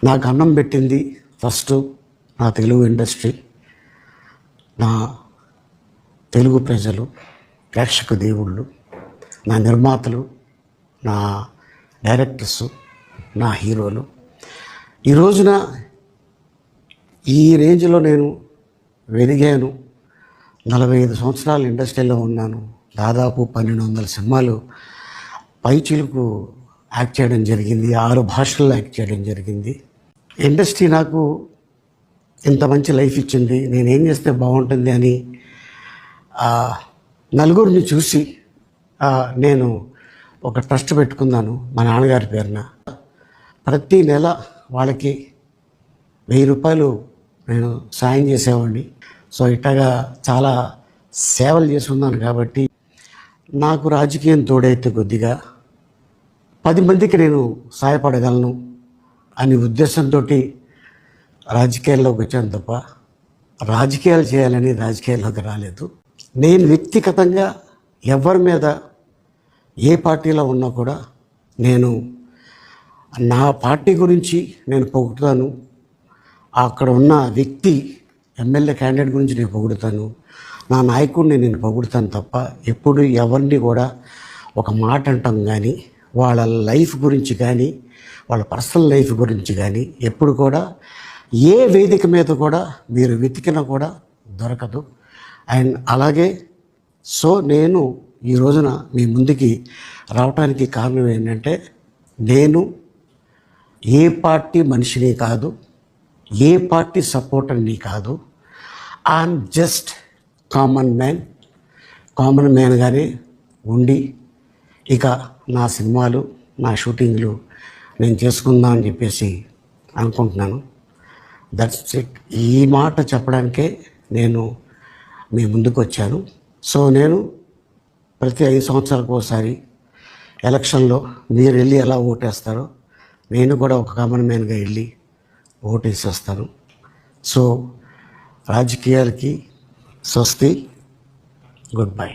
నాకు అన్నం పెట్టింది ఫస్ట్ నా తెలుగు ఇండస్ట్రీ, నా తెలుగు ప్రజలు, ప్రేక్షక దేవుళ్ళు, నా నిర్మాతలు, నా డైరెక్టర్సు, నా హీరోలు. ఈ రోజున ఈ రేంజ్లో నేను వెదిగాను. 45 సంవత్సరాలు ఇండస్ట్రీలో ఉన్నాను. దాదాపు 1200 సినిమాలు పైచిలుకు యాక్ట్ చేయడం జరిగింది. 6 భాషల్లో యాక్ట్ చేయడం జరిగింది. ఇండస్ట్రీ నాకు ఇంత మంచి లైఫ్ ఇచ్చింది. నేనేం చేస్తే బాగుంటుంది అని నలుగురిని చూసి నేను ఒక ట్రస్ట్ పెట్టుకున్నాను మా నాన్నగారి పేరున. ప్రతి నెల వాళ్ళకి 1000 రూపాయలు నేను సాయం చేసేవాడిని. సో ఇట్టగా చాలా సేవలు చేసుకున్నాను. కాబట్టి నాకు రాజకీయం తోడైతే కొద్దిగా 10 మందికి నేను సహాయపడగలను అనే ఉద్దేశంతో రాజకీయాల్లోకి వచ్చాను తప్ప రాజకీయాలు చేయాలని రాజకీయాల్లోకి రాలేదు. నేను వ్యక్తిగతంగా ఎవరి మీద ఏ పార్టీలో ఉన్నా కూడా నేను నా పార్టీ గురించి నేను పొగుడుతాను. అక్కడ ఉన్న వ్యక్తి ఎమ్మెల్యే క్యాండిడేట్ గురించి నేను పొగుడుతాను. నా నాయకుడిని నేను పొగుడుతాను తప్ప ఎప్పుడు ఎవరిని కూడా ఒక మాట అంటాం కానీ వాళ్ళ లైఫ్ గురించి కానీ వాళ్ళ పర్సనల్ లైఫ్ గురించి కానీ ఎప్పుడు కూడా ఏ వేదిక మీద కూడా మీరు వెతికినా కూడా దొరకదు. అండ్ అలాగే సో నేను ఈ రోజున మీ ముందుకి రావడానికి కారణం ఏంటంటే నేను ఏ పార్టీ మనిషిని కాదు, ఏ పార్టీ సపోర్టర్ని కాదు. ఐఎమ్ జస్ట్ కామన్ మ్యాన్గానే ఉండి ఇక నా సినిమాలు, నా షూటింగ్లు నేను చేసుకుందాం అని చెప్పేసి అనుకుంటున్నాను. That's it. ఈ మాట చెప్పడానికే నేను మీ ముందుకు వచ్చాను. సో నేను ప్రతి 5 సంవత్సరాలకు ఒకసారి ఎలక్షన్లో మీరు వెళ్ళి ఎలా ఓటేస్తారో నేను కూడా ఒక కామన్ మ్యాన్గా వెళ్ళి ఓటేసేస్తాను. సో రాజకీయాలకి స్వస్తి, గుడ్ బై.